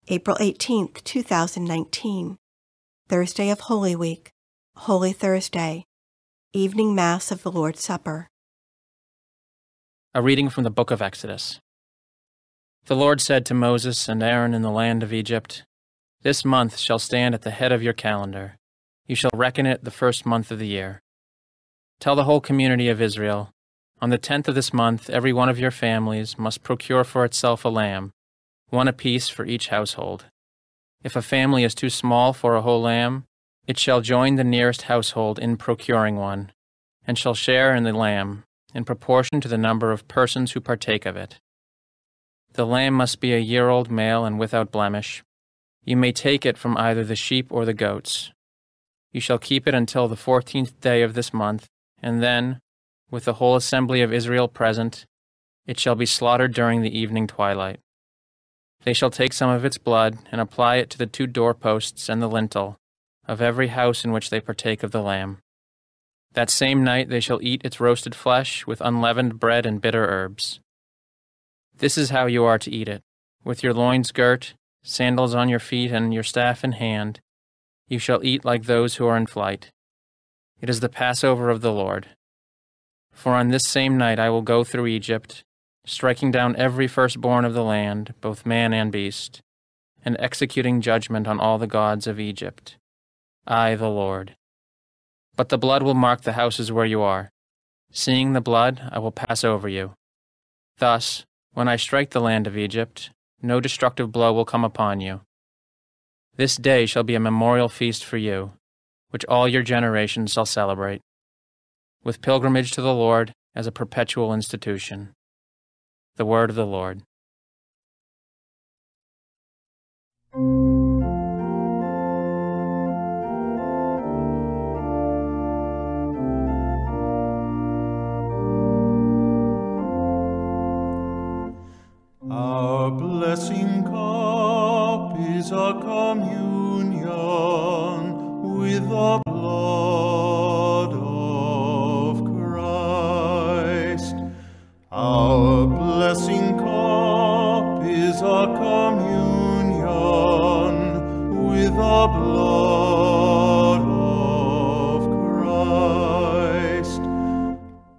April 18th, 2019, Thursday of Holy Week, Holy Thursday, Evening Mass of the Lord's Supper. A reading from the book of Exodus. The Lord said to Moses and Aaron in the land of Egypt, "This month shall stand at the head of your calendar. You shall reckon it the first month of the year. Tell the whole community of Israel, on the 10th of this month every one of your families must procure for itself a lamb, one apiece for each household. If a family is too small for a whole lamb, it shall join the nearest household in procuring one, and shall share in the lamb, in proportion to the number of persons who partake of it. The lamb must be a year-old male and without blemish. You may take it from either the sheep or the goats. You shall keep it until the 14th day of this month, and then, with the whole assembly of Israel present, it shall be slaughtered during the evening twilight. They shall take some of its blood and apply it to the 2 doorposts and the lintel of every house in which they partake of the lamb. That same night they shall eat its roasted flesh with unleavened bread and bitter herbs. This is how you are to eat it, with your loins girt, sandals on your feet, and your staff in hand. You shall eat like those who are in flight. It is the Passover of the Lord. For on this same night I will go through Egypt, striking down every firstborn of the land, both man and beast, and executing judgment on all the gods of Egypt. I, the Lord. But the blood will mark the houses where you are. Seeing the blood, I will pass over you. Thus, when I strike the land of Egypt, no destructive blow will come upon you. This day shall be a memorial feast for you, which all your generations shall celebrate, with pilgrimage to the Lord as a perpetual institution." The word of the Lord. Our blessing cup is a communion with the blood of Christ. Our blessing cup is a communion with the blood of Christ.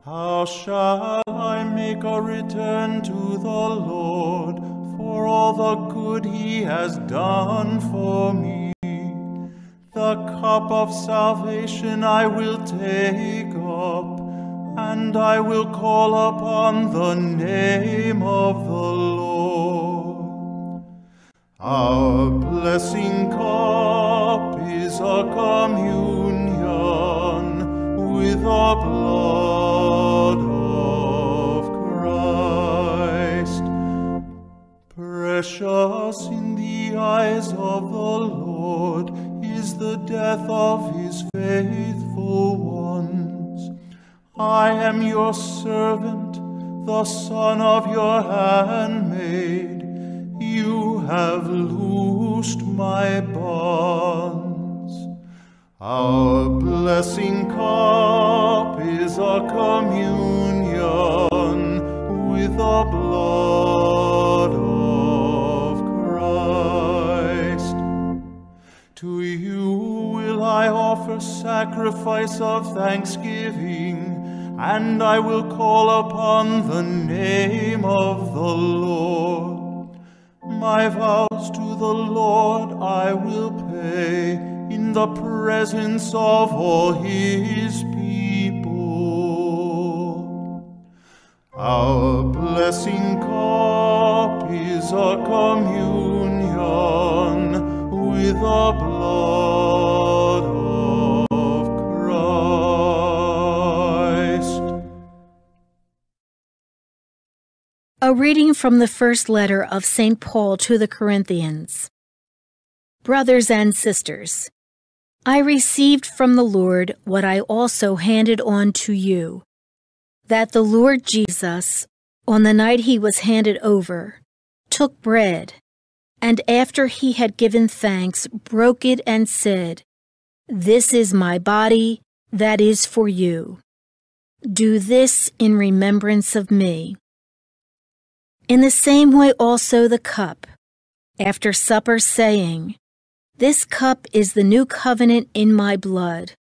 How shall I make a return to the Lord for all the good He has done for me? The cup of salvation I will take up, and I will call upon the name of the Lord. Our blessing cup is a communion with the blood of Christ. Precious in the eyes of the Lord is the death of His faithful ones. I am your servant, the son of your handmaid. You have loosed my bonds. Our blessing cup is a communion with the blood of Christ. To you will I offer sacrifice of thanksgiving, and I will call upon the name of the Lord. My vows to the Lord I will pay in the presence of all His people. Our blessing cup is a communion with the blood of Christ. A reading from the first letter of St. Paul to the Corinthians. Brothers and sisters, I received from the Lord what I also handed on to you, that the Lord Jesus, on the night He was handed over, took bread, and after He had given thanks, broke it and said, "This is my body that is for you. Do this in remembrance of me." In the same way also the cup, after supper, saying, "This cup is the new covenant in my blood.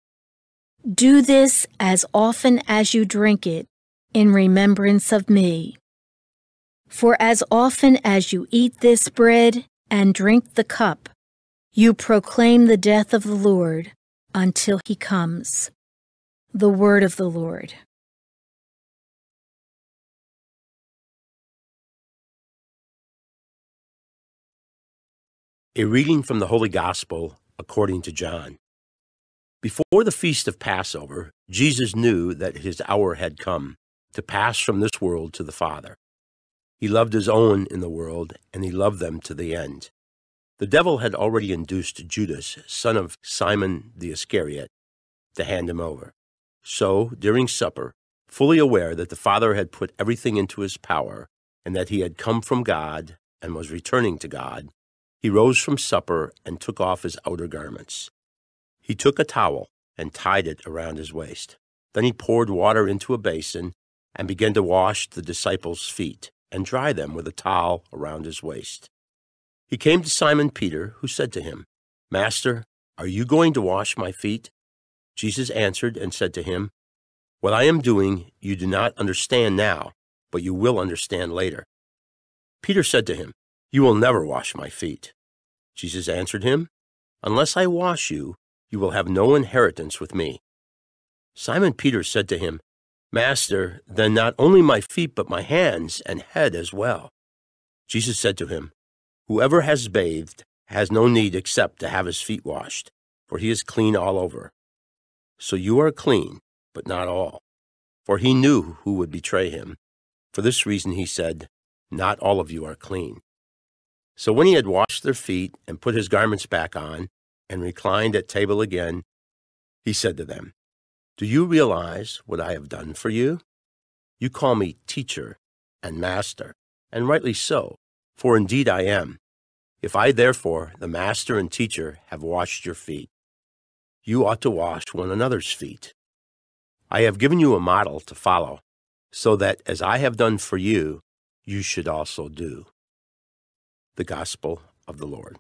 Do this as often as you drink it in remembrance of me. For as often as you eat this bread and drink the cup, you proclaim the death of the Lord until he comes." The word of the Lord. A reading from the Holy Gospel according to John. Before the feast of Passover, Jesus knew that his hour had come to pass from this world to the Father. He loved his own in the world, and he loved them to the end. The devil had already induced Judas, son of Simon the Iscariot, to hand him over. So, during supper, fully aware that the Father had put everything into his power, and that he had come from God and was returning to God, he rose from supper and took off his outer garments. He took a towel and tied it around his waist. Then he poured water into a basin and began to wash the disciples' feet and dry them with a towel around his waist. He came to Simon Peter, who said to him, "Master, are you going to wash my feet?" Jesus answered and said to him, "What I am doing you do not understand now, but you will understand later." Peter said to him, "You will never wash my feet." Jesus answered him, "Unless I wash you, you will have no inheritance with me." Simon Peter said to him, "Master, then not only my feet, but my hands and head as well." Jesus said to him, "Whoever has bathed has no need except to have his feet washed, for he is clean all over. So you are clean, but not all." For he knew who would betray him. For this reason he said, "Not all of you are clean." So when he had washed their feet and put his garments back on and reclined at table again, he said to them, "Do you realize what I have done for you? You call me teacher and master, and rightly so, for indeed I am. If I therefore, the master and teacher, have washed your feet, you ought to wash one another's feet. I have given you a model to follow, so that as I have done for you, you should also do." The Gospel of the Lord.